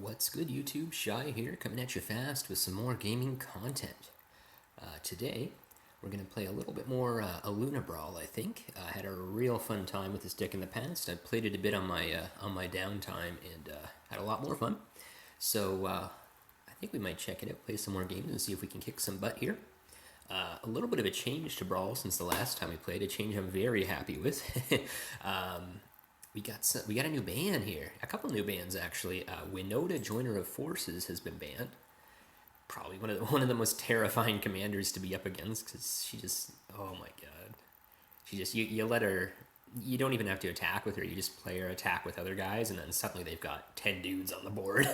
What's good, YouTube? Shy here, coming at you fast with some more gaming content. Today, we're going to play a little bit more Arena Brawl, I think. I had a real fun time with this deck in the past. I played it a bit on my downtime and had a lot more fun. So, I think we might check it out, play some more games, and see if we can kick some butt here. A little bit of a change to Brawl since the last time we played, a change I'm very happy with. We got a new ban here. A couple new bans, actually. Winota, Joiner of Forces, has been banned. Probably one of the most terrifying commanders to be up against, because she just, oh my god. She just, you let her, you don't even have to attack with her, you just play her attack with other guys, and then suddenly they've got 10 dudes on the board.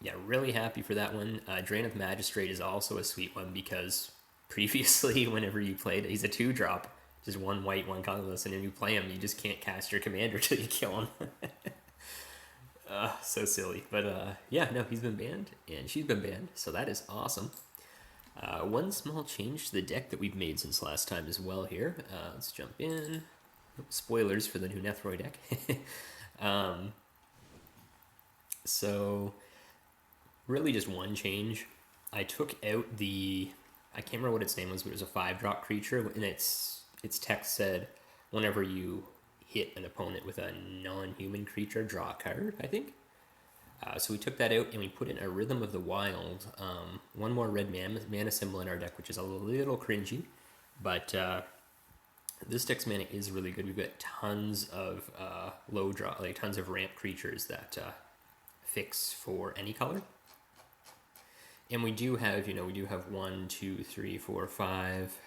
Yeah, really happy for that one. Drain of Magistrate is also a sweet one, because previously, whenever you played, he's a 2-drop. Just one white, one colorless, and then you play him, you just can't cast your commander till you kill him. So silly. But yeah, no, he's been banned, and she's been banned, so that is awesome. One small change to the deck that we've made since last time as well here. Let's jump in. Spoilers for the new Nethroi deck. So, really just one change. I took out the... I can't remember what its name was, but it was a 5-drop creature, and its text said, whenever you hit an opponent with a non-human creature, draw a card, I think. So we took that out and we put in a Rhythm of the Wild. One more red mana symbol in our deck, which is a little cringy. But this deck's mana is really good. We've got tons of low draw, like tons of ramp creatures that fix for any color. And we do have, we do have 1, 2, 3, 4, 5...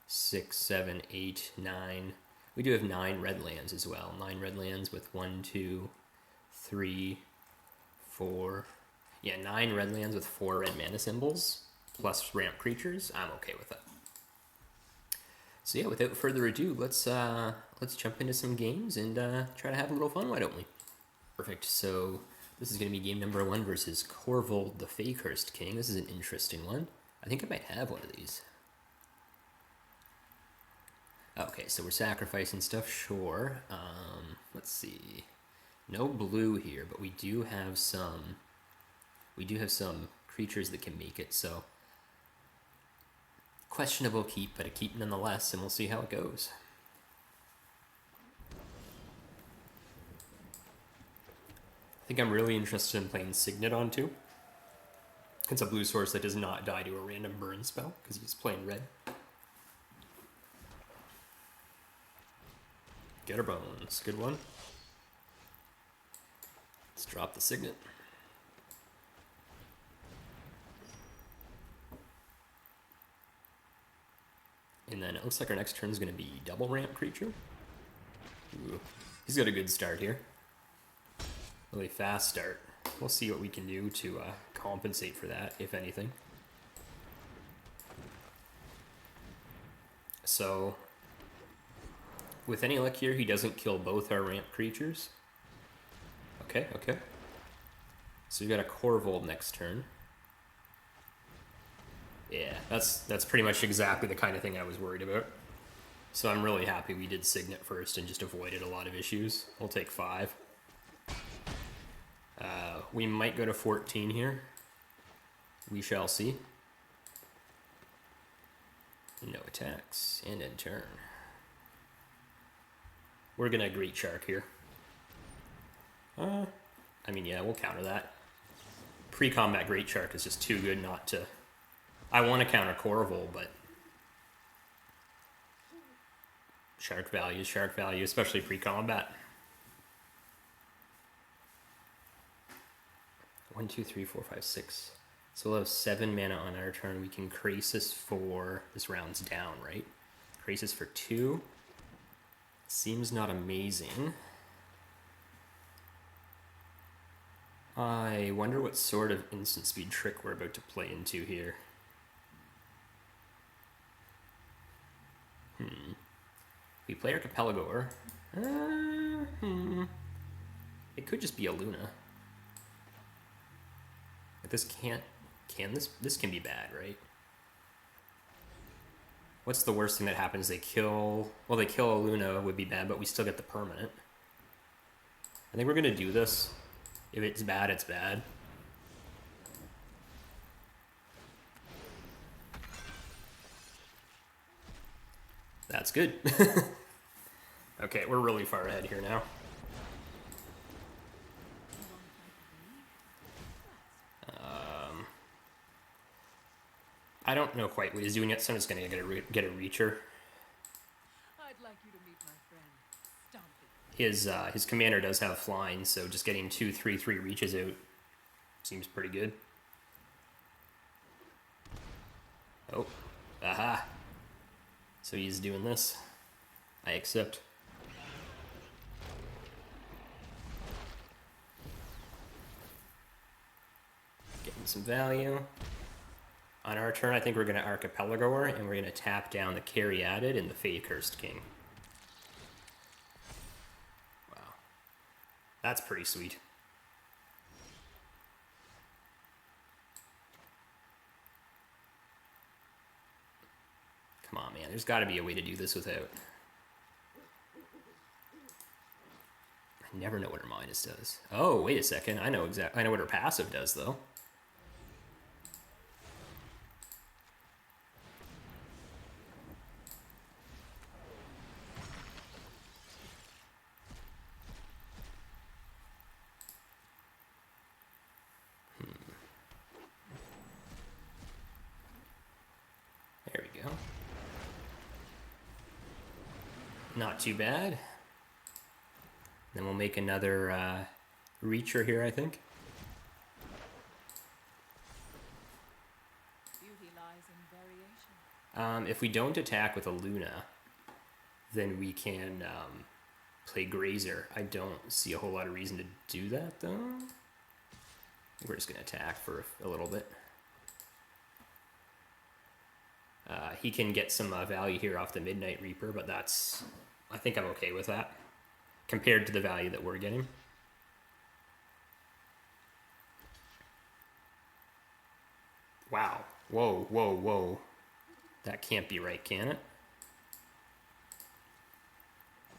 6, 7, 8, 9. We do have 9 red lands as well. 9 red lands with 1, 2, 3, 4. Yeah, 9 red lands with 4 red mana symbols plus ramp creatures. I'm okay with that. So yeah, without further ado, let's jump into some games and try to have a little fun. Why don't we? Perfect. So this is going to be game number 1 versus Corvold the Fakehurst King. This is an interesting one. I think I might have one of these. Okay, so we're sacrificing stuff, sure. Let's see. No blue here, but we do have some creatures that can make it, so questionable keep, but a keep nonetheless, and we'll see how it goes. I think I'm really interested in playing Signet too. It's a blue source that does not die to a random burn spell, because he's playing red. Getter Bones, good one. Let's drop the Signet. And then it looks like our next turn is going to be double ramp creature. Ooh, he's got a good start here. Really fast start. We'll see what we can do to compensate for that, if anything. So... with any luck here, he doesn't kill both our ramp creatures. Okay. So we got a Corvold next turn. Yeah, that's pretty much exactly the kind of thing I was worried about. So I'm really happy we did Signet first and just avoided a lot of issues. We'll take 5. We might go to 14 here. We shall see. No attacks, and end turn. We're gonna Great Shark here. I mean, yeah, we'll counter that. Pre-combat Great Shark is just too good not to... I want to counter Corvold, but... Shark value, especially pre-combat. 1, 2, 3, 4, 5, 6. So we'll have 7 mana on our turn. We can Krasis for... This round's down, right? Krasis for 2. Seems not amazing. I wonder what sort of instant speed trick we're about to play into here. We play our Capelagor. It could just be a Luna. But this can't... This can be bad, right? What's the worst thing that happens? They kill... Well, they kill a Luna would be bad, but we still get the permanent. I think we're going to do this. If it's bad, it's bad. That's good. Okay, we're really far ahead here now. I don't know quite what he's doing yet, so I'm just going to get a reacher. I'd like you to meet my friend, Stompy. His commander does have flying, so just getting 2/3/3 reaches out seems pretty good. Oh, aha. So he's doing this. I accept. Getting some value. On our turn, I think we're going to Archipelago, and we're going to tap down the Caryatid and the Fey-Cursed King. Wow. That's pretty sweet. Come on, man. There's got to be a way to do this without. I never know what her minus does. Oh, wait a second. I know what her passive does, though. There we go. Not too bad. Then we'll make another reacher here, I think. Beauty lies in variation. If we don't attack with a Luna, then we can play Grazer. I don't see a whole lot of reason to do that, though. We're just going to attack for a little bit. He can get some value here off the Midnight Reaper, but that's... I think I'm okay with that, compared to the value that we're getting. Wow. Whoa, whoa, whoa. That can't be right, can it?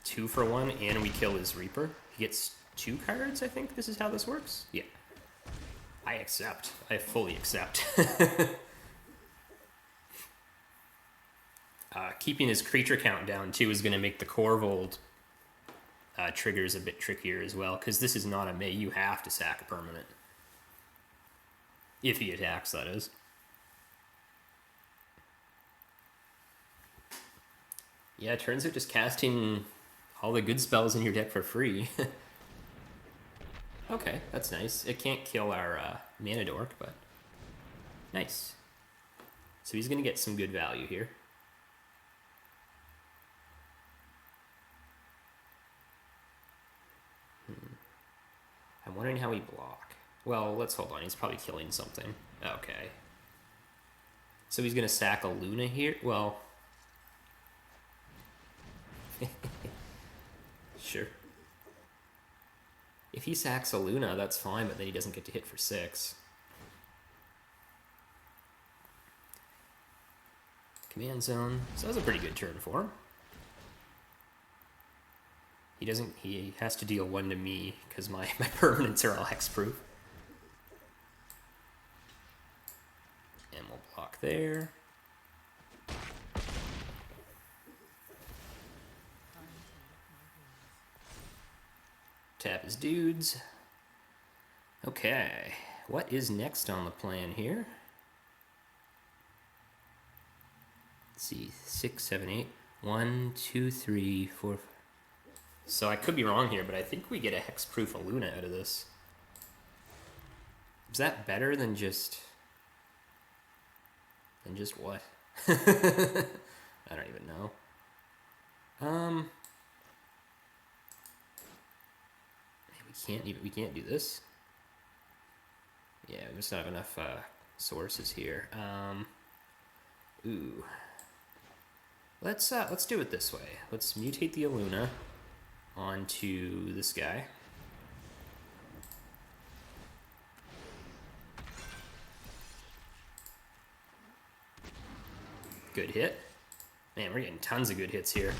2 for 1, and we kill his Reaper. He gets 2 cards, I think this is how this works? Yeah. I accept. I fully accept. Keeping his creature count down, too, is going to make the Corvold triggers a bit trickier as well, because this is not a May. You have to sack a permanent. If he attacks, that is. Yeah, it turns out just casting all the good spells in your deck for free. Okay, that's nice. It can't kill our Mana Dork, but nice. So he's going to get some good value here. I'm wondering how he block. Well, let's hold on. He's probably killing something. Okay. So he's going to sack a Luna here? Well... Sure. If he sacks a Luna, that's fine, but then he doesn't get to hit for 6. Command zone. So that was a pretty good turn for him. He has to deal 1 to me, because my permanents are all hexproof. And we'll block there. Tap his dudes. Okay, what is next on the plan here? Let's see, 6, 7, 8. 1, 2, 3, 4. So I could be wrong here, but I think we get a hexproof Luna out of this. Is that better than just... Than just what? I don't even know. We can't do this. Yeah, we just don't have enough sources here. Ooh. Let's do it this way. Let's mutate the Luna onto this guy. Good hit. Man, we're getting tons of good hits here.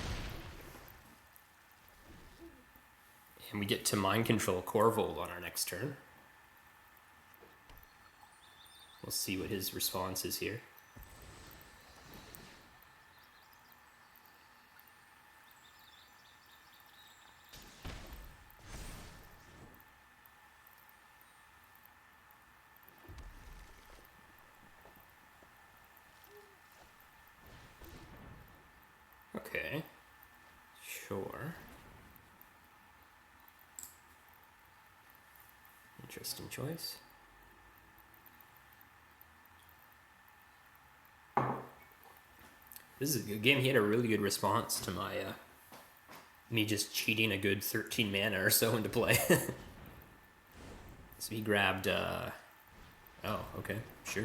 And we get to mind control Corvold on our next turn. We'll see what his response is here. Okay, sure. Interesting choice. This is a good game. He had a really good response to my me just cheating a good 13 mana or so into play. So he grabbed oh, okay, sure.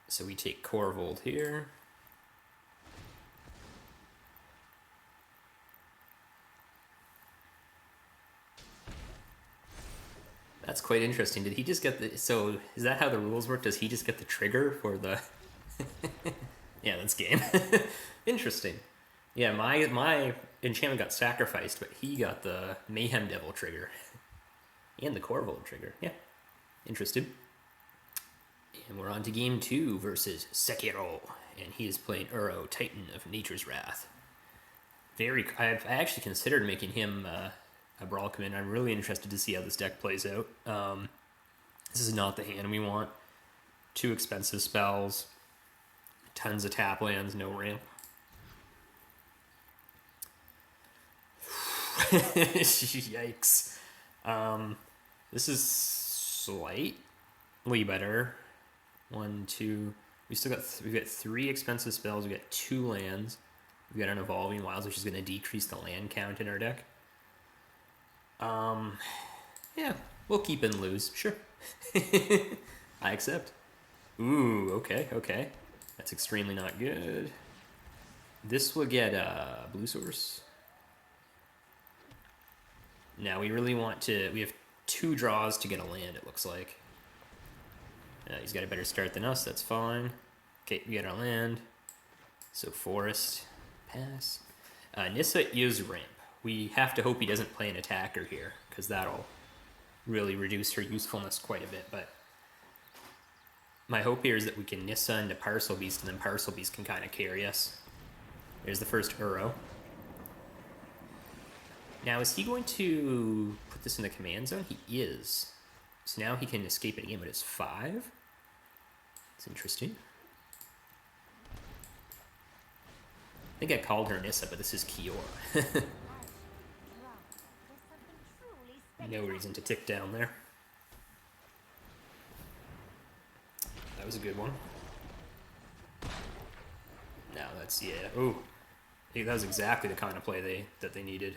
So we take Corvold here. That's quite interesting. Did he just get the... So, is that how the rules work? Does he just get the trigger for the... Yeah, that's game. Interesting. Yeah, my enchantment got sacrificed, but he got the Mayhem Devil trigger. And the Corvold trigger. Yeah. Interested. And we're on to game 2 versus Sekiro. And he is playing Uro, Titan of Nature's Wrath. I actually considered making him... a Brawl commander. I'm really interested to see how this deck plays out. This is not the hand we want. 2 expensive spells, tons of tap lands, no ramp. Yikes. This is slightly better. 1, 2. We've got 3 expensive spells. We've got 2 lands. We've got an Evolving Wilds, which is going to decrease the land count in our deck. Yeah, we'll keep and lose. Sure. I accept. Ooh, okay. That's extremely not good. This will get blue source. Now we really want to... We have 2 draws to get a land, it looks like. He's got a better start than us, that's fine. Okay, we get our land. So forest, pass. Nissa is ramp. We have to hope he doesn't play an attacker here, because that'll really reduce her usefulness quite a bit. But my hope here is that we can Nissa into Parcel Beast, and then Parcel Beast can kind of carry us. There's the first Uro. Now, is he going to put this in the command zone? He is. So now he can escape it again, but it's 5. It's interesting. I think I called her Nissa, but this is Kiora. No reason to tick down there. That was a good one. No, that's, yeah. Ooh. I think that was exactly the kind of play that they needed.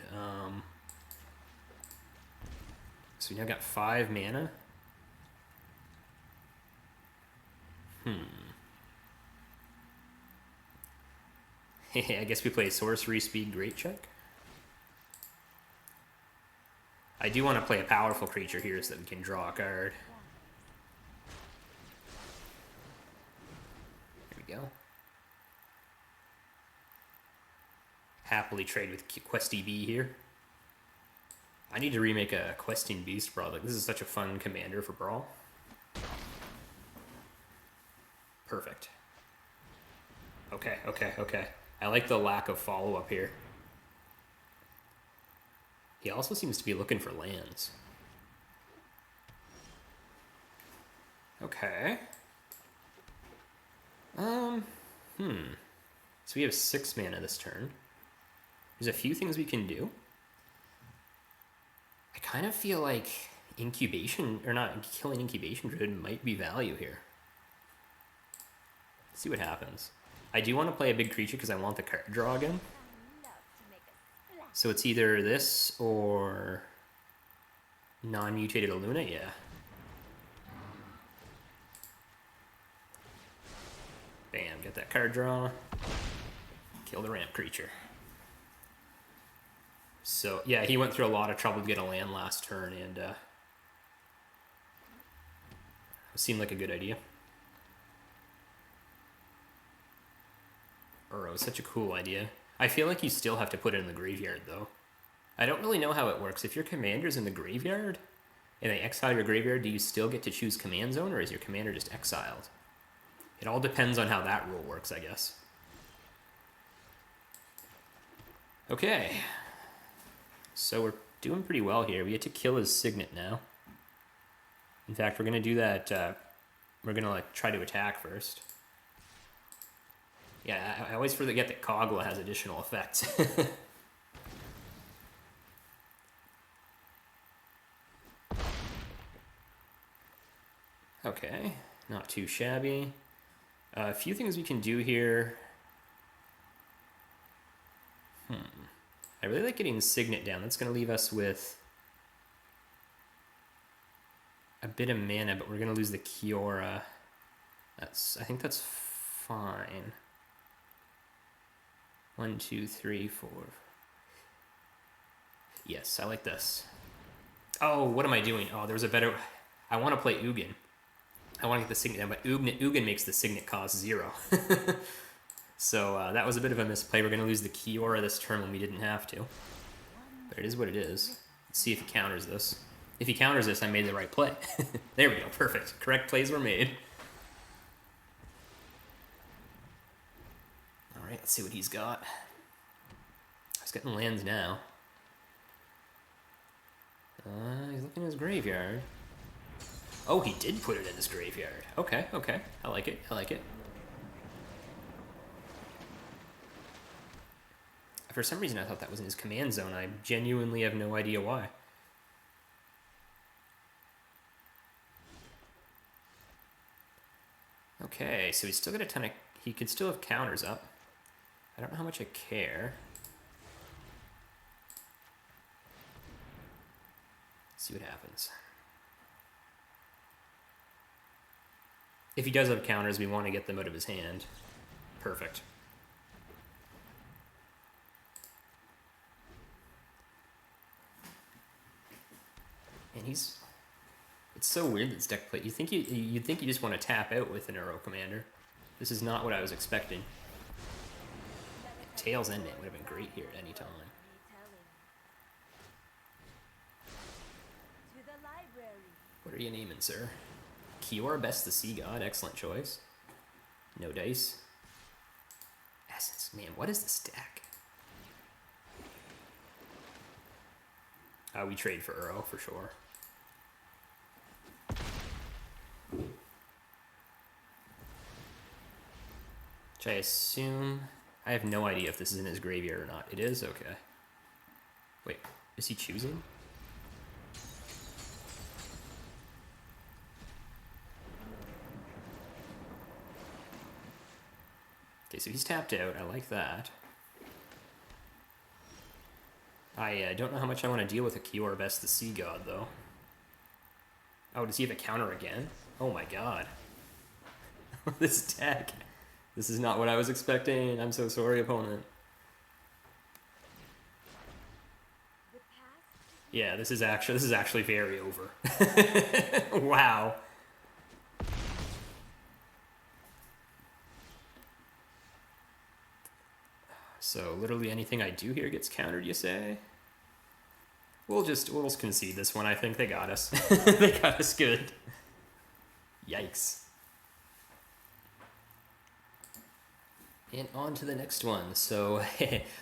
So we now got 5 mana. I guess we play Sorcery Speed Great Check. I do want to play a powerful creature here so that we can draw a card. There we go. Happily trade with Questy Bee here. I need to remake a Questing Beast Brawl. Like, this is such a fun commander for Brawl. Perfect. Okay. I like the lack of follow-up here. He also seems to be looking for lands. Okay. So we have 6 mana this turn. There's a few things we can do. I kind of feel like Incubation, or not, killing Incubation Druid might be value here. Let's see what happens. I do want to play a big creature because I want the card draw again. So it's either this or non-mutated Illumina, yeah. Bam, get that card draw. Kill the ramp creature. So, yeah, he went through a lot of trouble to get a land last turn, and it seemed like a good idea. Uro is such a cool idea. I feel like you still have to put it in the graveyard, though. I don't really know how it works. If your commander's in the graveyard and they exile your graveyard, do you still get to choose command zone, or is your commander just exiled? It all depends on how that rule works, I guess. Okay. So we're doing pretty well here. We get to kill his signet now. In fact, we're going to do that. We're going to like try to attack first. Yeah, I always forget that Kogla has additional effects. Okay, not too shabby. A few things we can do here. I really like getting Signet down. That's going to leave us with a bit of mana, but we're going to lose the Kiora. I think that's fine. 1, 2, 3, 4. Yes, I like this. Oh, what am I doing? Oh, there's a better... I want to play Ugin. I want to get the Signet down, but Ugin makes the Signet cost 0. So that was a bit of a misplay. We're going to lose the Kiora this turn when we didn't have to. But it is what it is. Let's see if he counters this. If he counters this, I made the right play. There we go. Perfect. Correct plays were made. All right, let's see what he's got. He's getting lands now. He's looking in his graveyard. Oh, he did put it in his graveyard. Okay, okay. I like it. I like it. For some reason, I thought that was in his command zone. I genuinely have no idea why. Okay, so he's still got a ton of... He could still have counters up. I don't know how much I care. Let's see what happens. If he does have counters, we want to get them out of his hand. Perfect. And he's... It's so weird, this deck play. You'd think you just want to tap out with an Uro Commander. This is not what I was expecting. Tails Ending would have been great here at any time. What are you naming, sir? Kiora, Best the Sea God, excellent choice. No dice. Essence, man, what is this deck? We trade for Uro, for sure. Which I assume... I have no idea if this is in his graveyard or not. It is? Okay. Wait, is he choosing? Okay, so he's tapped out. I like that. I don't know how much I want to deal with a Kiora Best the Sea God, though. Oh, does he have a counter again? Oh my god. This deck. This is not what I was expecting. I'm so sorry, opponent. Yeah, this is actually very over. Wow. So literally anything I do here gets countered, you say? We'll just concede this one. I think they got us. They got us good. Yikes. And on to the next one. So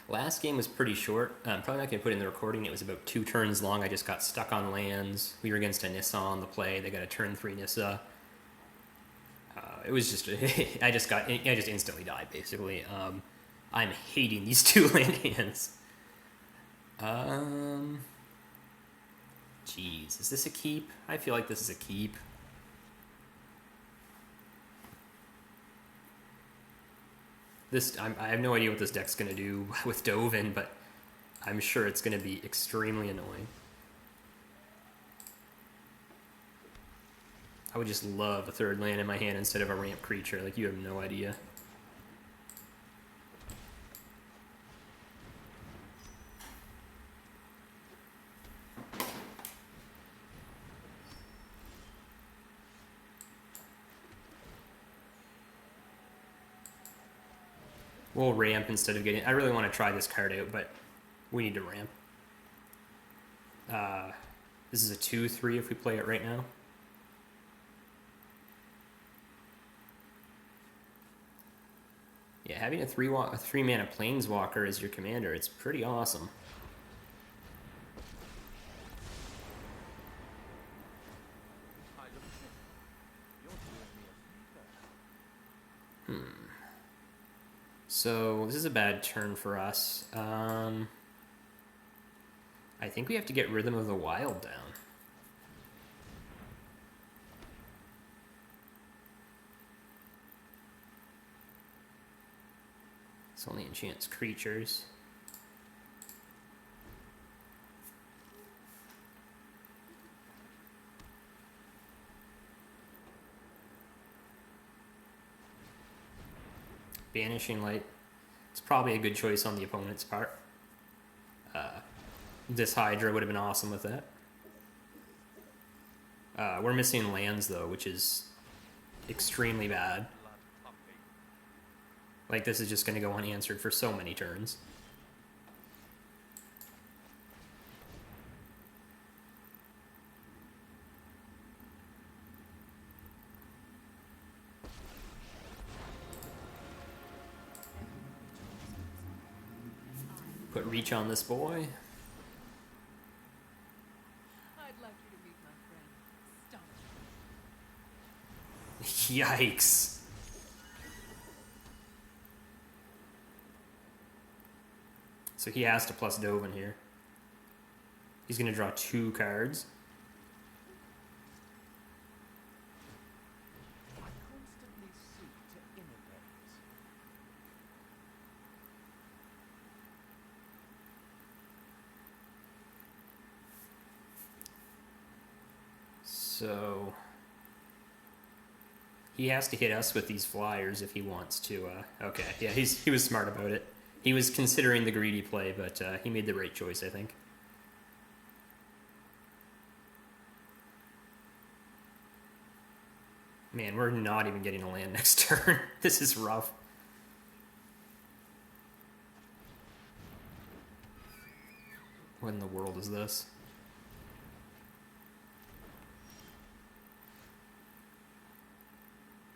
last game was pretty short. I'm probably not going to put it in the recording. It was about 2 turns long. I just got stuck on lands. We were against a Nissa on the play. They got a turn 3 Nissa. It was just I just instantly died basically. I'm hating these 2 land hands. Jeez, is this a keep? I feel like this is a keep. I have no idea what this deck's going to do with Dovin, but I'm sure it's going to be extremely annoying. I would just love a 3rd land in my hand instead of a ramp creature. Like, you have no idea. We'll ramp instead of getting... I really want to try this card out, but we need to ramp. This is a 2-3 if we play it right now. Yeah, having a 3-mana Planeswalker as your commander, it's pretty awesome. So this is a bad turn for us. I think we have to get Rhythm of the Wild down. It's only enchants creatures. Banishing Light. It's probably a good choice on the opponent's part. This Hydra would have been awesome with that. We're missing lands though, which is extremely bad. Like, this is just going to go unanswered for so many turns. Put reach on this boy. I'd like you to meet my friend. Stop. Yikes. So he has to plus Dovin here. He's going to draw 2 cards. I constantly seek to innovate. So he has to hit us with these flyers if he wants to. Okay, yeah, he was smart about it. He was considering the greedy play, but he made the right choice, I think. Man, we're not even getting a land next turn. This is rough. What in the world is this?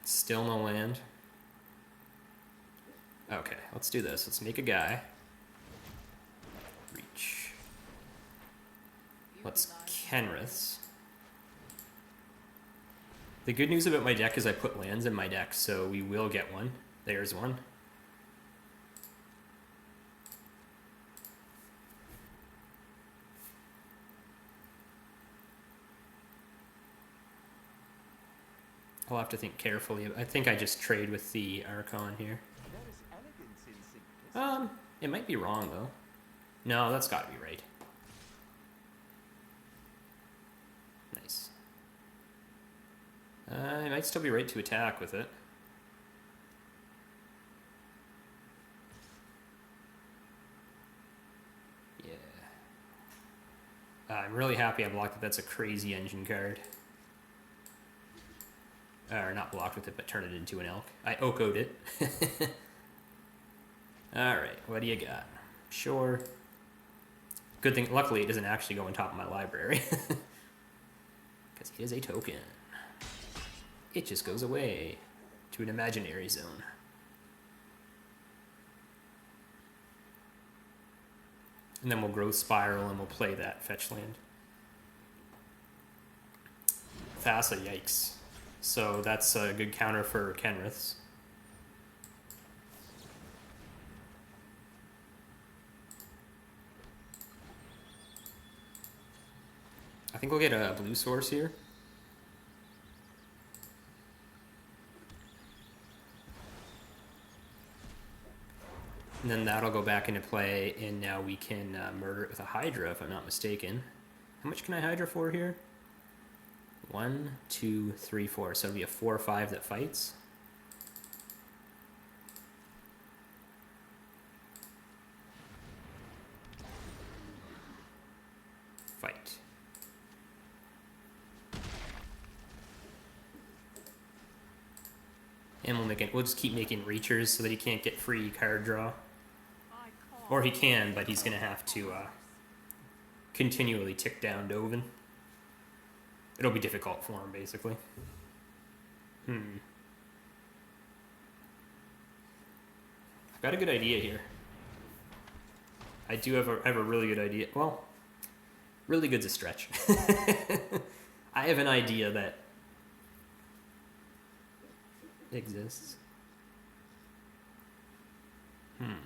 Still no land. Okay, let's do this. Let's make a guy. Reach. Let's Kenriths. The good news about my deck is I put lands in my deck, so we will get one. There's one. I'll have to think carefully. I think I just trade with the Archon here. There is elegance in simplicity. It might be wrong though. No, that's gotta be right. Nice. It might still be right to attack with it. Yeah. I'm really happy I blocked it. That's a crazy engine card. Or not blocked with it, but turned it into an elk. I Oko'd it. Alright, what do you got? Sure. Good thing, luckily it doesn't actually go on top of my library. Because it is a token. It just goes away to an imaginary zone. And then we'll Growth Spiral and we'll play that fetch land. Thassa, yikes. So that's a good counter for Kenriths. I think we'll get a blue source here. And then that'll go back into play, and now we can murder it with a Hydra, if I'm not mistaken. How much can I Hydra for here? 1, 2, 3, 4. So it'll be a 4 or 5 that fights. Fight. And we'll just keep making reachers so that he can't get free card draw. I call Or he can, but he's gonna have to continually tick down Dovin. It'll be difficult for him, basically. I've got a good idea here. I do have a really good idea. Well, really good's a stretch. I have an idea that exists. I stand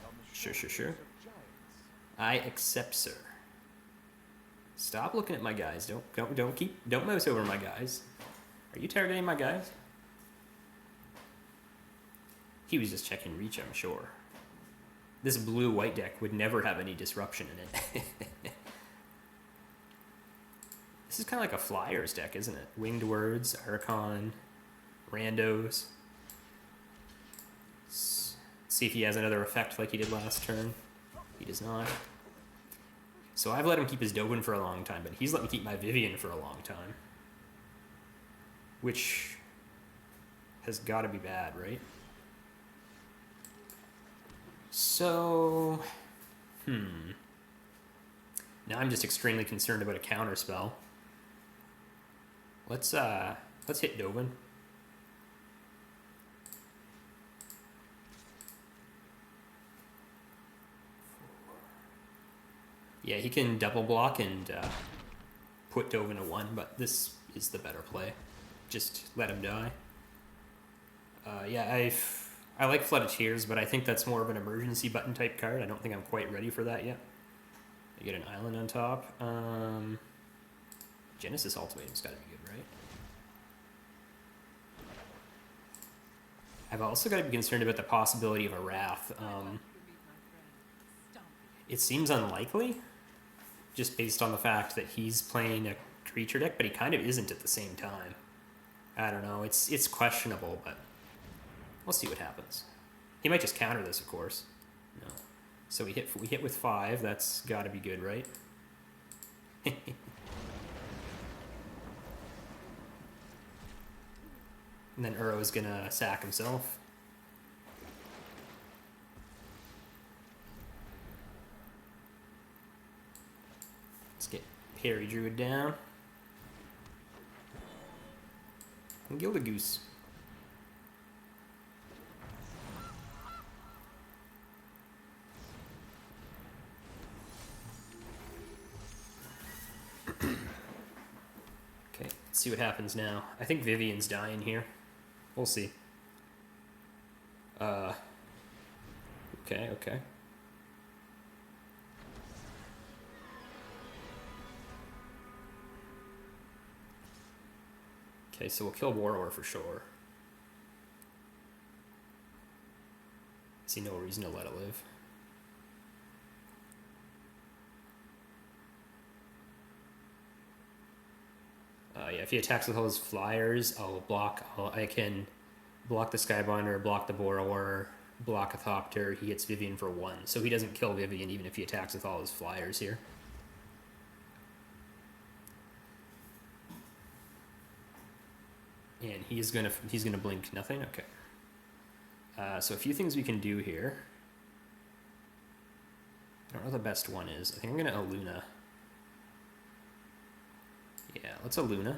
on the Sure. shoulders of giants. I accept, sir. Stop looking at my guys. Don't mouse over my guys. Are you targeting my guys? He was just checking reach, I'm sure. This blue-white deck would never have any disruption in it. This is kind of like a Flyers deck, isn't it? Winged Words, Archon, Randos. Let's see if he has another effect like he did last turn. He does not. So I've let him keep his Dovin for a long time, but he's let me keep my Vivian for a long time. Which has got to be bad, right? So, now I'm just extremely concerned about a counter spell. Let's hit Dovin. Yeah, he can double block and put Dovin to 1, but this is the better play. Just let him die. Yeah, I like Flood of Tears, but I think that's more of an emergency button type card. I don't think I'm quite ready for that yet. I get an island on top. Genesis Ultimatum's gotta be good, right? I've also got to be concerned about the possibility of a Wrath. I'd like you to meet my friend. Stompy. It seems unlikely, just based on the fact that he's playing a creature deck, but he kind of isn't at the same time. I don't know. It's questionable, but we'll see what happens. He might just counter this, of course. No. So we hit with 5. That's got to be good, right? And then Uro's gonna sack himself. Let's get Perry Druid down. And Gildagoose. Okay, let's see what happens now. I think Vivian's dying here. We'll see. Okay. Okay, so we'll kill Warlord for sure. I see no reason to let it live. Yeah, if he attacks with all his flyers, I can block the Skybinder, block the Borrower, block a Thopter. He hits Vivian for 1. So he doesn't kill Vivian even if he attacks with all his flyers here. And he's gonna blink nothing. Okay. So a few things we can do here. I don't know what the best one is. I think I'm gonna Aluna. Yeah, let's Aluna.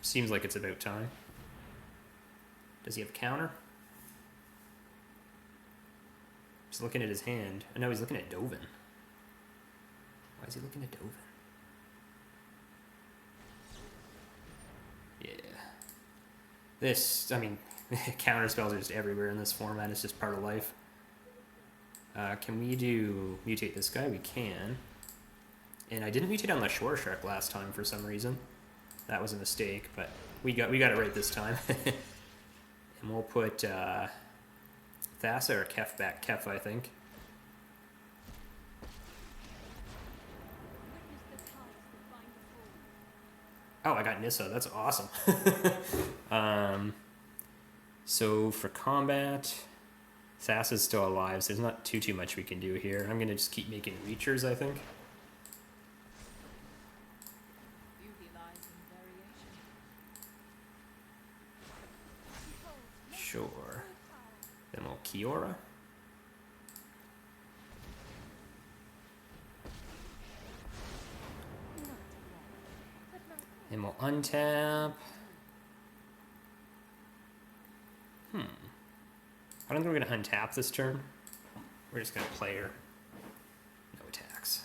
Seems like it's about time. Does he have counter? Just looking at his hand. I know he's looking at Dovin. Why is he looking at Dovin? Yeah. This, I mean, counter spells are just everywhere in this format. It's just part of life. Can we mutate this guy? We can. And I didn't mutate on the Shore Shrek last time for some reason. That was a mistake, but we got it right this time. And we'll put Thassa or Kef back. Kef, I think. Oh, I got Nissa. That's awesome. So for combat, Thassa's still alive, so there's not too much we can do here. I'm gonna just keep making Reachers, I think. Beauty lies in variation. Sure. Then we'll Kiora. And we'll untap. I don't think we're going to untap this turn. We're just going to play her. No attacks.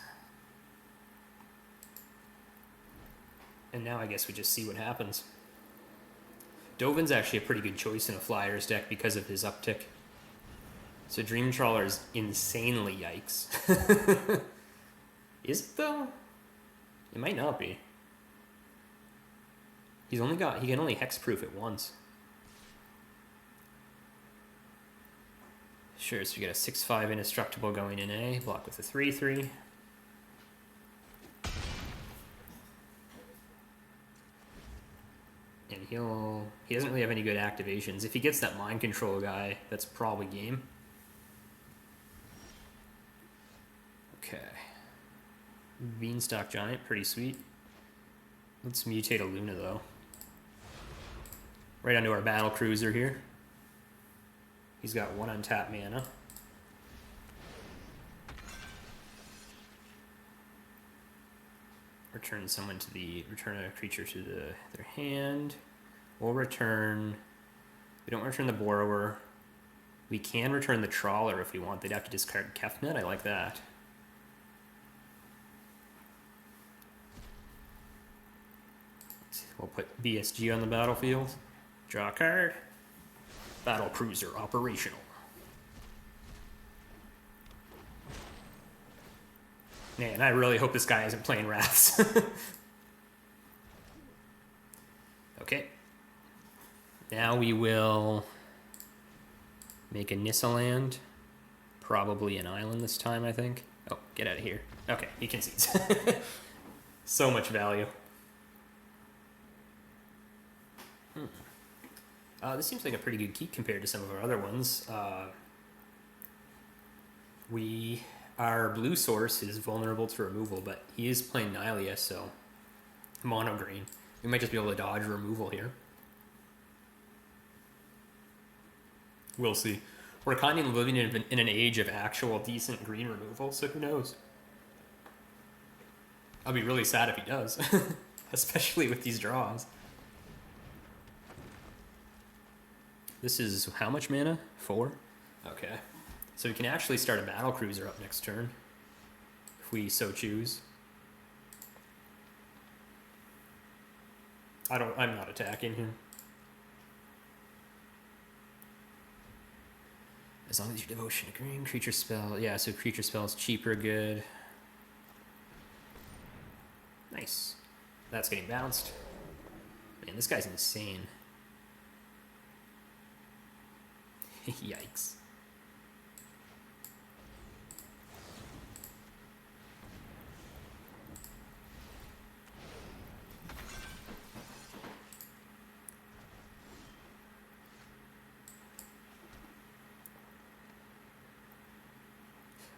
And now I guess we just see what happens. Dovin's actually a pretty good choice in a Flyers deck because of his uptick. So Dream Trawler is insanely yikes. Is it though? It might not be. He can only hexproof it once. Sure, so we get a 6/5 indestructible going in A, block with a 3/3. And he doesn't really have any good activations. If he gets that mind control guy, that's probably game. Okay. Beanstalk Giant, pretty sweet. Let's mutate a Luna though. Right onto our Battlecruiser here. He's got 1 untapped mana. Return a creature to their hand. We'll return. We don't return the Borrower. We can return the Trawler if we want. They'd have to discard Kefnet. I like that. We'll put BSG on the battlefield. Draw a card. Battlecruiser operational. Man, I really hope this guy isn't playing Wraths. Okay. Now we will make a Nissa land. Probably an island this time, I think. Oh, get out of here. Okay, he concedes. So much value. This seems like a pretty good keep compared to some of our other ones. Our blue source is vulnerable to removal, but he is playing Nihilea, so mono green. We might just be able to dodge removal here. We'll see. We're kind of living in an age of actual decent green removal, so who knows? I'll be really sad if he does, especially with these draws. This is how much mana? 4? Okay. So we can actually start a Battlecruiser up next turn, if we so choose. I'm not attacking him. As long as your devotion to green, creature spell. Yeah, so creature spell is cheaper, good. Nice. That's getting bounced. Man, this guy's insane. Yikes.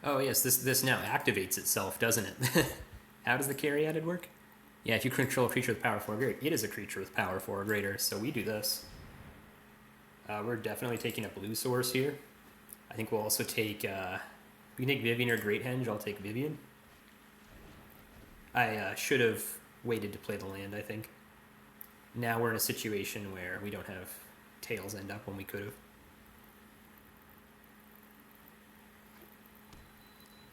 Oh yes, this now activates itself, doesn't it? How does the carry added work? Yeah, if you control a creature with power 4 or greater, it is a creature with power 4 or greater, so we do this. We're definitely taking a blue source here. I think we'll also take, we can take Vivian or Great Henge. I'll take Vivian. I should have waited to play the land, I think. Now we're in a situation where we don't have tails end up when we could have.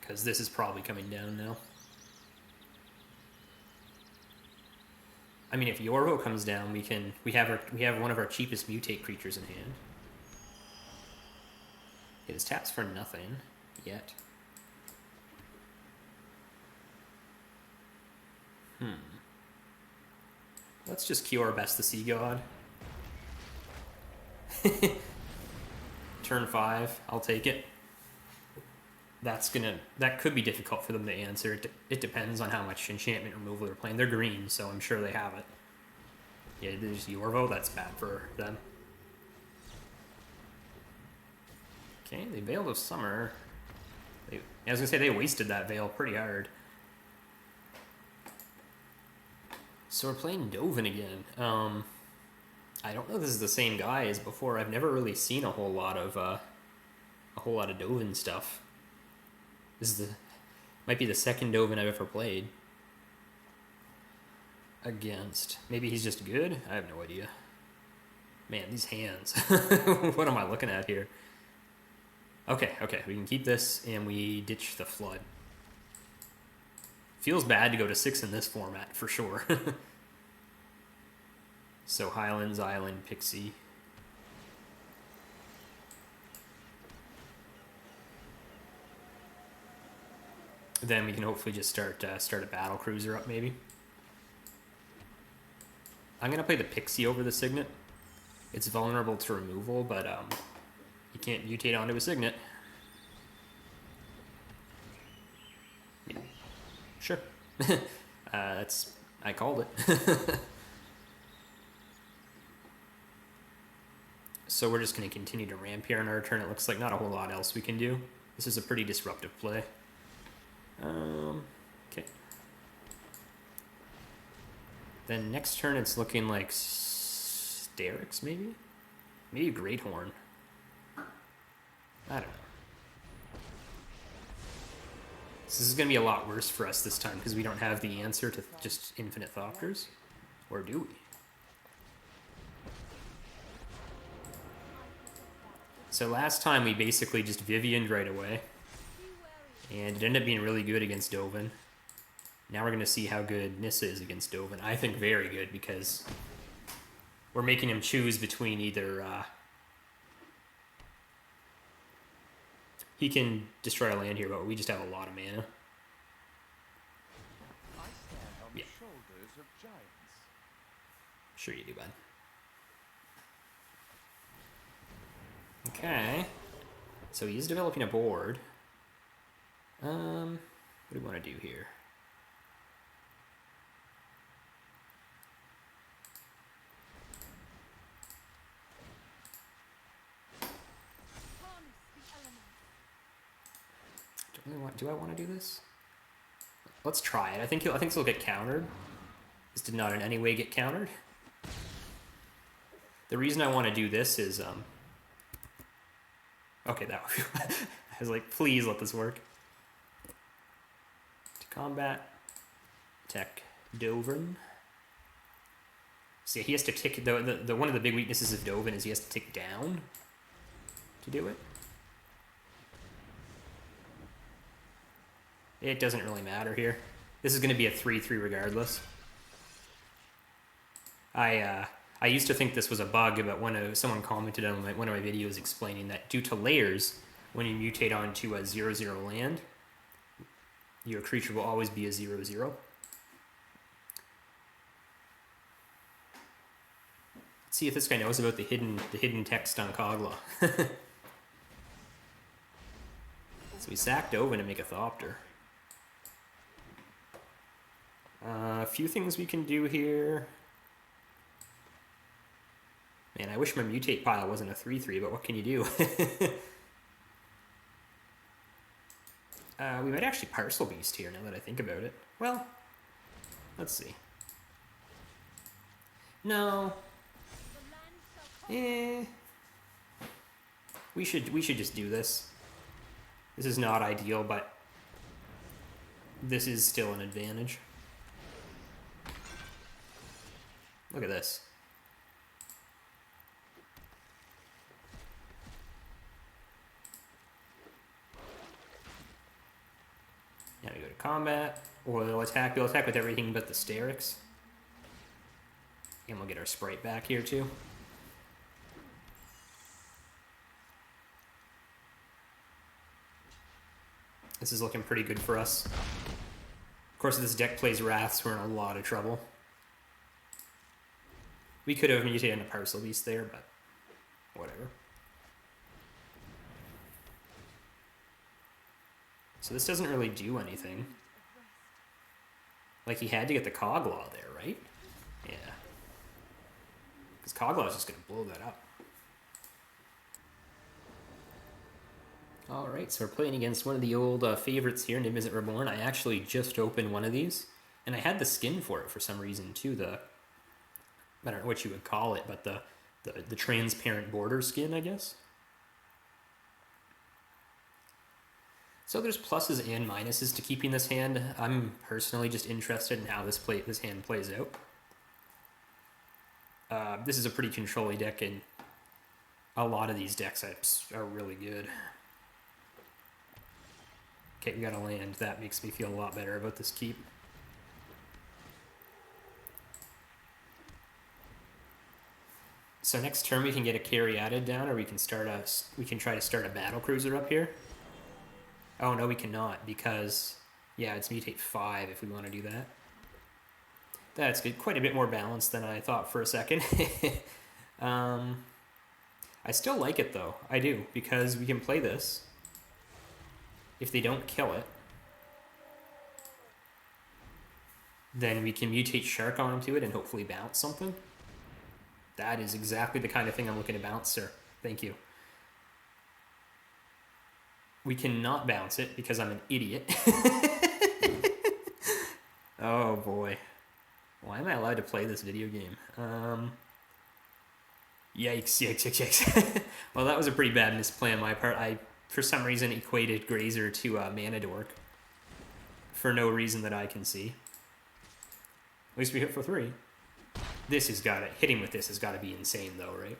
Because this is probably coming down now. I mean, if Yorvo comes down, we have one of our cheapest mutate creatures in hand. It is taps for nothing yet. Let's just cure Best the Sea God. Turn 5, I'll take it. That could be difficult for them to answer. It depends on how much enchantment removal they're playing. They're green, so I'm sure they have it. Yeah, there's Yorvo. That's bad for them. Okay, they Veil of Summer. I was gonna say they wasted that Veil pretty hard. So we're playing Dovin again. I don't know if this is the same guy as before. I've never really seen a whole lot of Dovin stuff. This is might be the second Dovin I've ever played against. Maybe he's just good? I have no idea. Man, these hands. What am I looking at here? Okay, we can keep this and we ditch the flood. Feels bad to go to 6 in this format, for sure. So Highlands, Island, Pixie. Then we can hopefully just start a Battlecruiser up, maybe. I'm going to play the Pixie over the Signet. It's vulnerable to removal, but you can't mutate onto a Signet. Yeah. Sure. I called it. So we're just going to continue to ramp here on our turn. It looks like not a whole lot else we can do. This is a pretty disruptive play. Okay. Then next turn it's looking like Sterix, maybe? Maybe Great Horn. I don't know. So this is going to be a lot worse for us this time because we don't have the answer to just infinite Thopters. Or do we? So last time we basically just Vivian'd right away. And it ended up being really good against Dovin. Now we're going to see how good Nissa is against Dovin. I think very good because we're making him choose between either... he can destroy a land here, but we just have a lot of mana. I stand on the shoulders of giants. Sure you do, bud. Okay. So he is developing a board. What do we want to do here? Do I want to do this? Let's try it. I think this will get countered. This did not in any way get countered. The reason I want to do this is okay, I was like, please let this work. To combat, attack Dovin. See, he has to tick. The one of the big weaknesses of Dovin is he has to tick down to do it. It doesn't really matter here. This is going to be a 3/3 regardless. I used to think this was a bug, but someone commented on one of my videos explaining that due to layers, when you mutate onto a 0/0 land, your creature will always be a 0/0. Let's see if this guy knows about the hidden text on Kogla. So we sacked Dovin to make a Thopter. A few things we can do here. Man, I wish my mutate pile wasn't a 3/3, but what can you do? We might actually Parcel Beast here now that I think about it. Well, let's see. No. We should just do this. This is not ideal, but this is still an advantage. Look at this. Now we go to combat, or we'll attack with everything but the Sterix. And we'll get our sprite back here too. This is looking pretty good for us. Of course, if this deck plays Wraths, we're in a lot of trouble. We could have mutated into Parcel Beast there, but whatever. So this doesn't really do anything. Like, he had to get the Coglaw there, right? Yeah. Because Coglaw is just going to blow that up. Alright, so we're playing against one of the old favorites here, Niv Mizzet Reborn. I actually just opened one of these, and I had the skin for it for some reason too. I don't know what you would call it, but the transparent border skin, I guess. So there's pluses and minuses to keeping this hand. I'm personally just interested in how this hand plays out. This is a pretty control-y deck, and a lot of these decks are really good. Okay, we got a land. That makes me feel a lot better about this keep. So next turn we can get a carry added down, or we can try to start a Battlecruiser up here. Oh no, we cannot, because yeah, it's mutate 5 if we want to do that. That's good. Quite a bit more balanced than I thought for a second. I still like it though. I do, because we can play this. If they don't kill it, then we can mutate Shark onto it and hopefully bounce something. That is exactly the kind of thing I'm looking to bounce, sir. Thank you. We cannot bounce it because I'm an idiot. Oh boy. Why am I allowed to play this video game? Yikes, yikes, yikes, yikes. Well, that was a pretty bad misplay on my part. I, for some reason, equated Grazer to Mana Dork. For no reason that I can see. At least we hit for 3. This has got it. Hitting with this has got to be insane, though, right?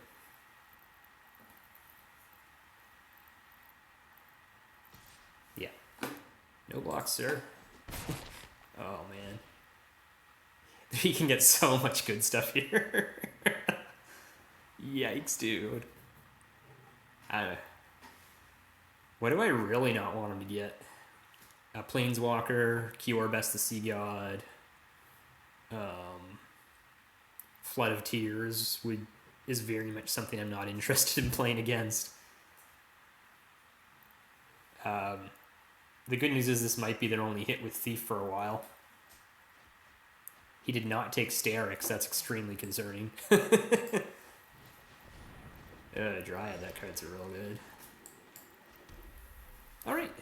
Yeah. No blocks, sir. Oh, man. You can get so much good stuff here. Yikes, dude. What do I really not want him to get? A Planeswalker, Kior Best the Sea God, Flood of Tears is very much something I'm not interested in playing against. The good news is this might be their only hit with Thief for a while. He did not take Sterix, that's extremely concerning. Dryad, that card's real good. Alright,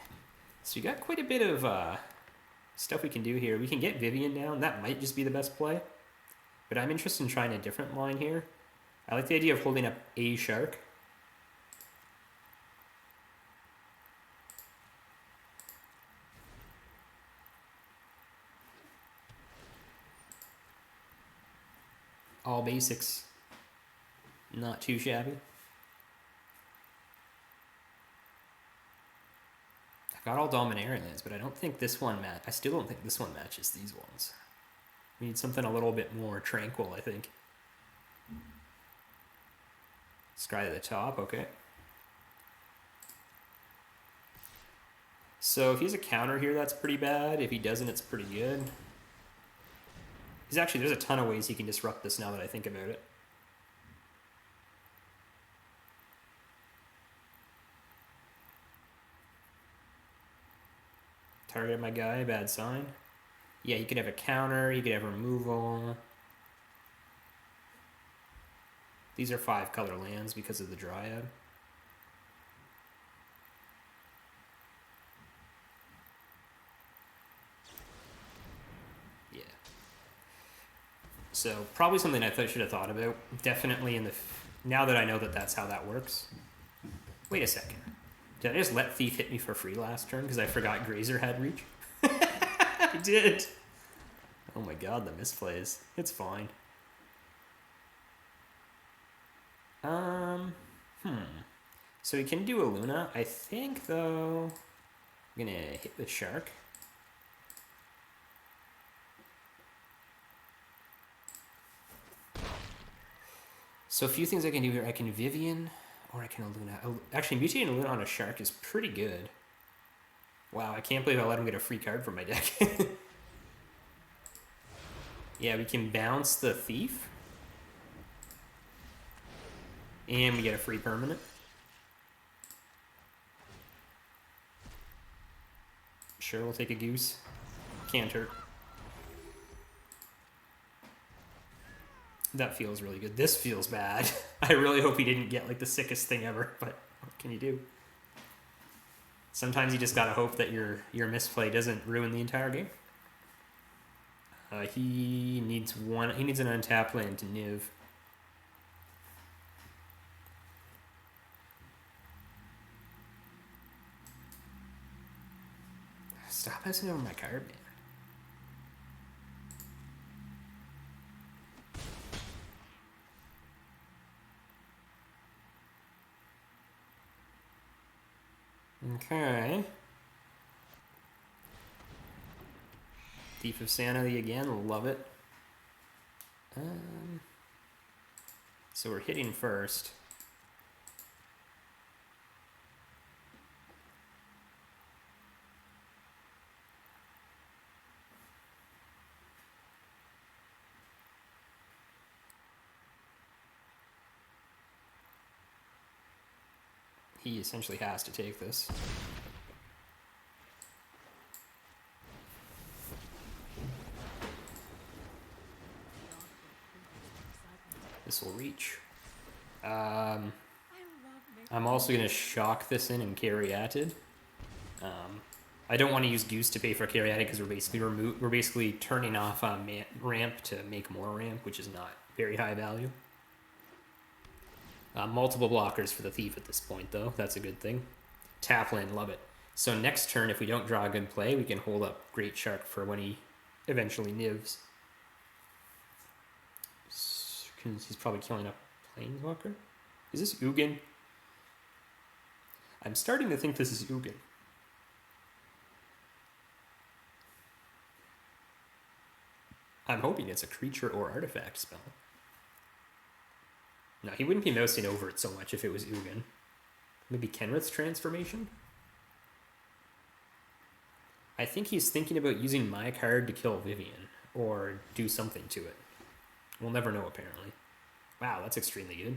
so we got quite a bit of stuff we can do here. We can get Vivian down, that might just be the best play. But I'm interested in trying a different line here. I like the idea of holding up a Shark. All basics. Not too shabby. I've got all Dominaria lands, but I don't think this one I still don't think this one matches these ones. We need something a little bit more tranquil, I think. Scry to the top, okay. So if he has a counter here, that's pretty bad. If he doesn't, it's pretty good. There's a ton of ways he can disrupt this now that I think about it. Target my guy, bad sign. Yeah, he could have a counter, he could have removal. These are 5-color lands because of the Dryad. Yeah. So, probably something I should have thought about. Definitely now that I know that that's how that works. Wait a second. Did I just let Thief hit me for free last turn because I forgot Grazer had reach? I did. Oh my god, the misplays. It's fine. So we can do a Luna. I think, though, I'm gonna hit the Shark. So a few things I can do here. I can Vivian, or I can Luna. Actually, mutating a Luna on a Shark is pretty good. Wow, I can't believe I let him get a free card from my deck. Yeah, we can bounce the Thief. And we get a free permanent. Sure, we'll take a Goose. Can't hurt. That feels really good. This feels bad. I really hope he didn't get like the sickest thing ever, but what can you do? Sometimes you just gotta hope that your misplay doesn't ruin the entire game. He needs an untapped land to Niv. Stop passing over my card, man. Okay. Thief of Sanity again, love it. So we're hitting first. He essentially has to take this. This will reach. I'm also going to shock this in and Caryatid. I don't want to use Goose to pay for Caryatid because we're basically turning off ramp to make more ramp, which is not very high value. Multiple blockers for the Thief at this point, though. That's a good thing. Tapland, love it. So next turn, if we don't draw a good play, we can hold up Great Shark for when he eventually nivs. He's probably killing a Planeswalker. Is this Ugin? I'm starting to think this is Ugin. I'm hoping it's a creature or artifact spell. No, he wouldn't be mousing over it so much if it was Ugin. Maybe Kenrith's transformation? I think he's thinking about using my card to kill Vivian, or do something to it. We'll never know, apparently. Wow, that's extremely good.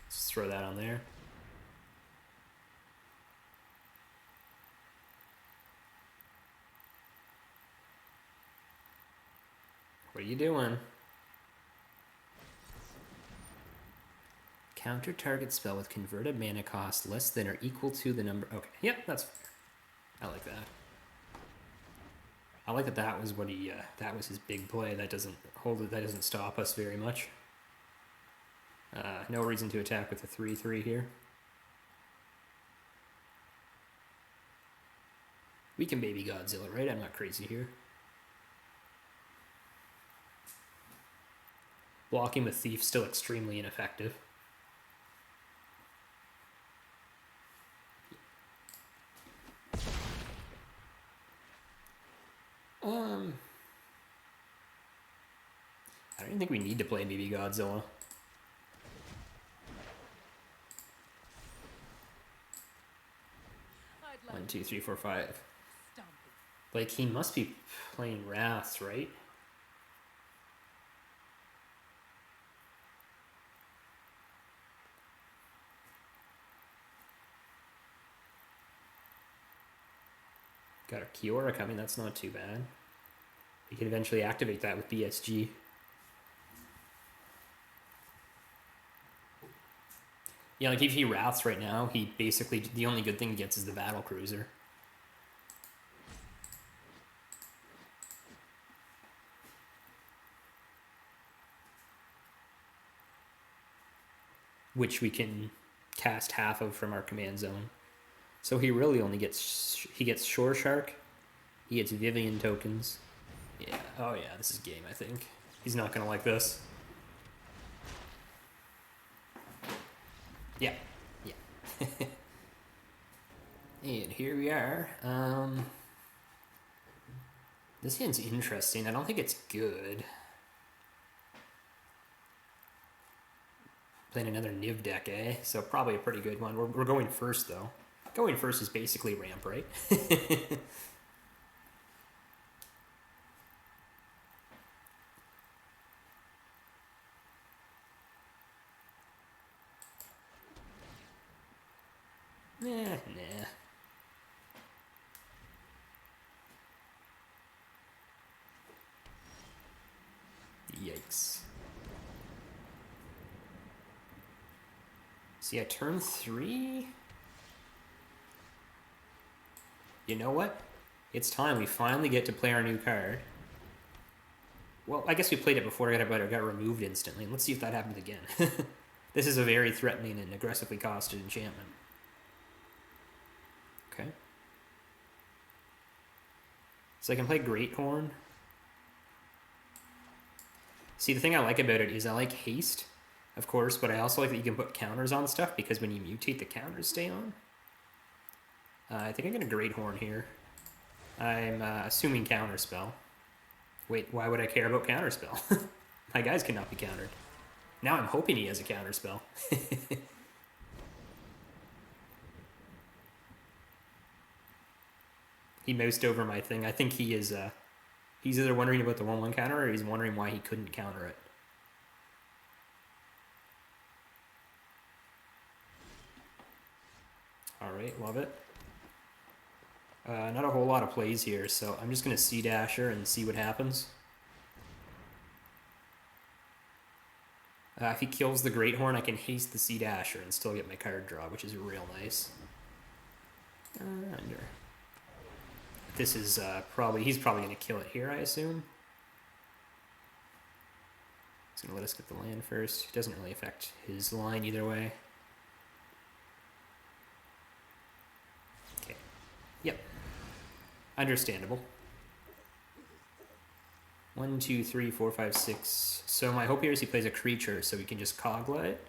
Let's throw that on there. What are you doing? Counter target spell with converted mana cost less than or equal to the number. Okay, yep, that's fair. I like that. I like that. That was what he. That was his big play. That doesn't hold it. That doesn't stop us very much. No reason to attack with a 3/3 here. We can baby Godzilla, right? I'm not crazy here. Blocking with Thief still extremely ineffective. I don't even think we need to play baby Godzilla. I'd like 1, 2, 3, 4, 5. Stomp it. Like, he must be playing Wraths, right? Got a Kiora coming, that's not too bad. We can eventually activate that with BSG. Yeah, like if he Wraths right now, he basically, the only good thing he gets is the Battlecruiser. Which we can cast half of from our command zone. So he really only gets, he gets Shore Shark, he gets Vivian tokens. Yeah, oh yeah, this is game, I think. He's not gonna like this. Yeah, yeah. And here we are. This hand's interesting. I don't think it's good. Playing another Niv deck, eh? So probably a pretty good one. We're going first, though. Going first is basically ramp, right? Nah. Yikes. See, I turn 3? You know what? It's time. We finally get to play our new card. Well, I guess we played it before it got removed instantly. Let's see if that happens again. This is a very threatening and aggressively costed enchantment. Okay. So I can play Great Horn. See, the thing I like about it is I like haste, of course, but I also like that you can put counters on stuff because when you mutate, the counters stay on. I think I'm going to Great Horn here. I'm assuming Counterspell. Wait, why would I care about Counterspell? My guys cannot be countered. Now I'm hoping he has a Counterspell. He moused over my thing. I think he is... he's either wondering about the 1/1 counter or he's wondering why he couldn't counter it. Alright, love it. Not a whole lot of plays here, so I'm just going to Sea Dasher and see what happens. If he kills the Great Horn, I can haste the Sea Dasher and still get my card draw, which is real nice. Under. This is he's probably going to kill it here, I assume. He's going to let us get the land first. It doesn't really affect his line either way. Okay. Yep. Understandable. 1, 2, 3, 4, 5, 6. So my hope here is he plays a creature, so we can just Kogla it.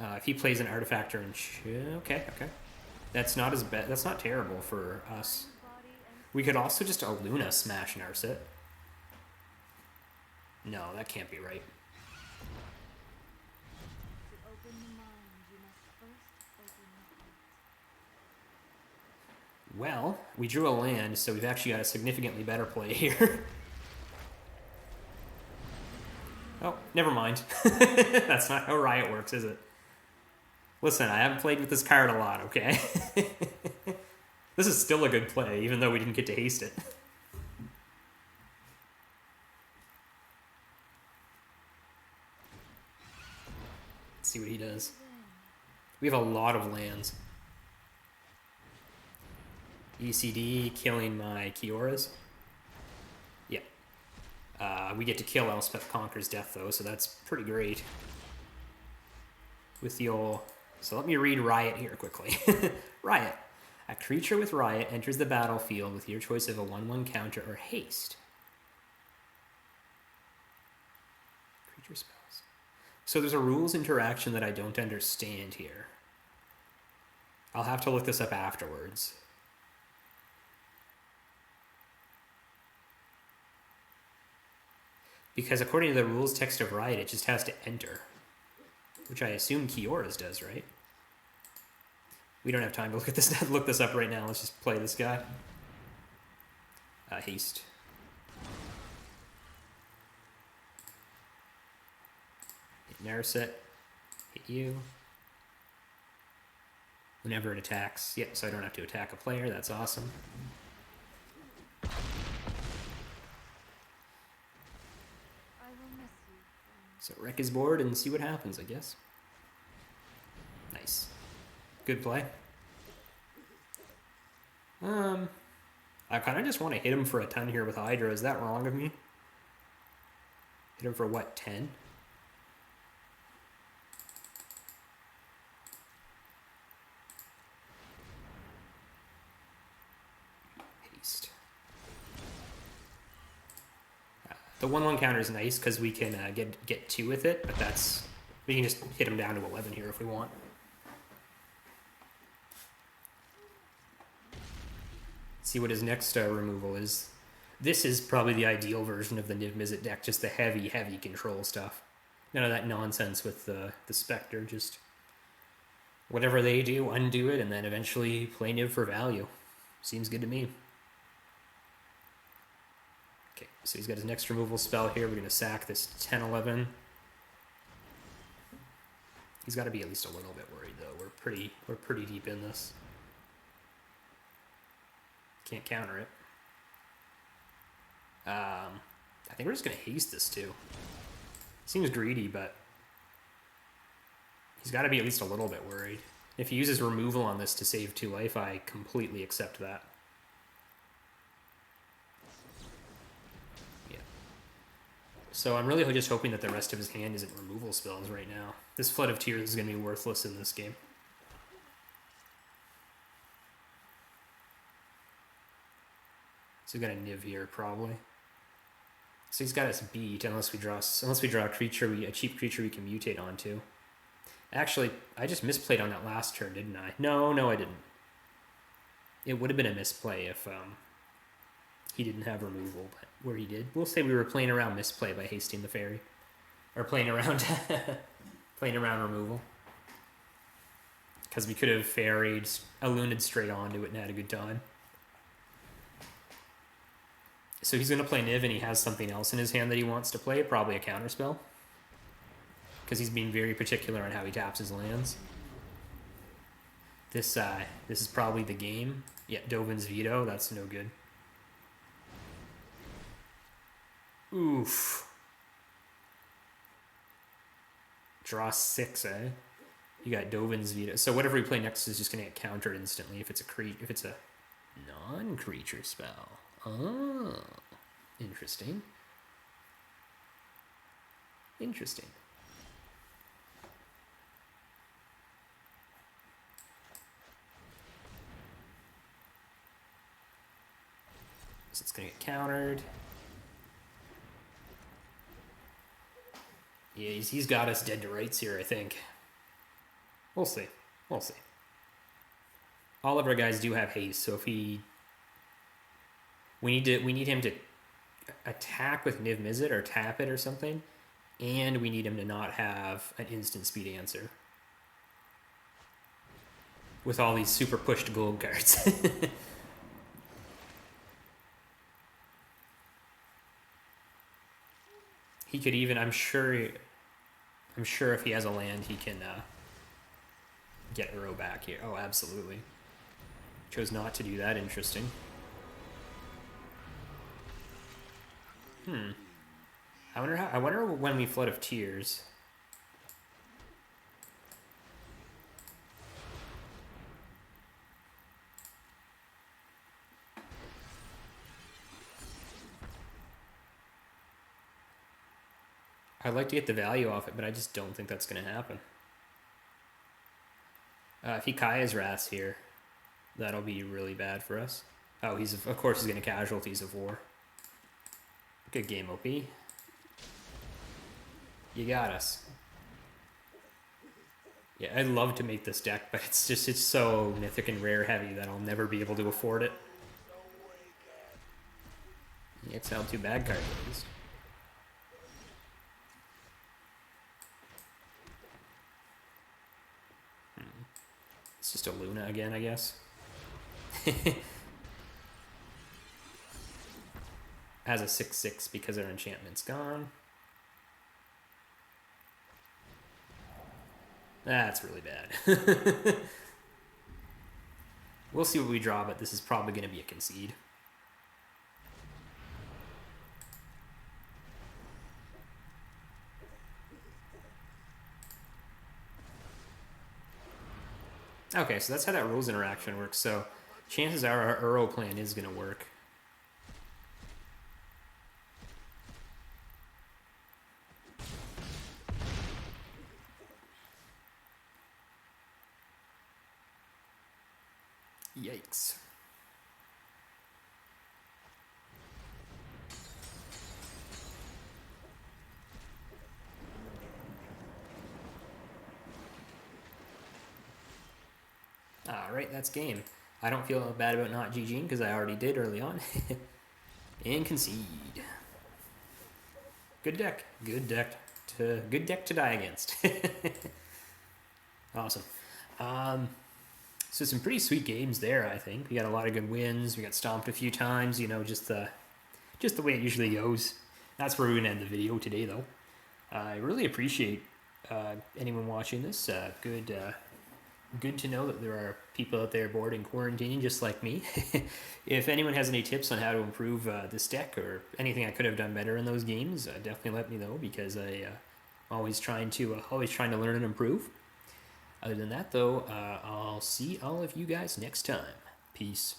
If he plays an Artifactor and okay. That's not as bad. That's not terrible for us. We could also just Luna smash Narset. No, that can't be right. Well, we drew a land, so we've actually got a significantly better play here. Oh, never mind. That's not how Riot works, is it? Listen, I haven't played with this card a lot, okay? This is still a good play, even though we didn't get to haste it. Let's see what he does. We have a lot of lands. ECD killing my Kioras. Yeah. We get to kill Elspeth Conquers Death, though, so that's pretty great. With the old... So let me read Riot here quickly. Riot. A creature with Riot enters the battlefield with your choice of a 1/1 counter or haste. Creature spells. So there's a rules interaction that I don't understand here. I'll have to look this up afterwards. Because according to the rules text of Riot, it just has to enter. Which I assume Kiora's does, right? We don't have time to look this up right now. Let's just play this guy. Haste. Hit Narset. Hit you. Whenever it attacks. Yep, so I don't have to attack a player. That's awesome. So wreck his board and see what happens, I guess. Nice. Good play. I kind of just want to hit him for a ton here with Hydra. Is that wrong of me? Hit him for what, 10? Haste. The 1/1 counter is nice because we can get 2 with it, but that's... We can just hit him down to 11 here if we want. See what his next removal is. This is probably the ideal version of the Niv Mizzet deck, just the heavy, heavy control stuff. None of that nonsense with the Spectre, just whatever they do, undo it, and then eventually play Niv for value. Seems good to me. Okay, so he's got his next removal spell here. We're going to sack this 10-11. He's got to be at least a little bit worried, though. We're pretty deep in this. Can't counter it. I think we're just going to haste this, too. Seems greedy, but he's got to be at least a little bit worried. If he uses removal on this to save 2 life, I completely accept that. So I'm really just hoping that the rest of his hand isn't removal spells right now. This Flood of Tears is going to be worthless in this game. So he's got a Niv here probably. So he's got us beat unless we draw a creature, a cheap creature we can mutate onto. Actually, I just misplayed on that last turn, didn't I? No, I didn't. It would have been a misplay if he didn't have removal, but where he did. We'll say we were playing around misplay by hasting the fairy. Or playing around removal. Because we could have ferried, Alunid straight onto it and had a good time. So he's going to play Niv and he has something else in his hand that he wants to play, probably a counterspell. Because he's being very particular on how he taps his lands. This is probably the game. Yeah, Dovin's Veto, that's no good. Oof. Draw 6, eh? You got Dovin's Veto. So whatever we play next is just going to get countered instantly if it's a non-creature spell. Oh, interesting. Interesting. So it's going to get countered. Yeah, he's got us dead to rights here, I think. We'll see. We'll see. All of our guys do have haste, so if we need him to attack with Niv Mizzet or tap it or something, and we need him to not have an instant speed answer. With all these super pushed gold cards. He could even, I'm sure if he has a land, he can get Uro back here. Oh, absolutely. Chose not to do that. Interesting. I wonder when we Flood of Tears. I'd like to get the value off it, but I just don't think that's going to happen. If he Kaya's Wrath here, that'll be really bad for us. Oh, of course he's going to Casualties of War. Good game, OP. You got us. Yeah, I'd love to make this deck, but it's so mythic and rare heavy that I'll never be able to afford it. Yeah, it's held 2 bad cards at least. It's just a Luna again, I guess. Has a 6/6 because our enchantment's gone. That's really bad. We'll see what we draw, but this is probably going to be a concede. Okay, so that's how that rules interaction works. So chances are our Uro plan is going to work. Yikes. Alright, that's game. I don't feel bad about not GGing because I already did early on. And concede. Good deck. Good deck to die against. Awesome. So some pretty sweet games there, I think. We got a lot of good wins. We got stomped a few times, you know, just the way it usually goes. That's where we're going to end the video today, though. I really appreciate anyone watching this. Good to know that there are people out there bored and quarantining just like me. If anyone has any tips on how to improve this deck or anything I could have done better in those games, definitely let me know because I'm always trying to learn and improve. Other than that, though, I'll see all of you guys next time. Peace.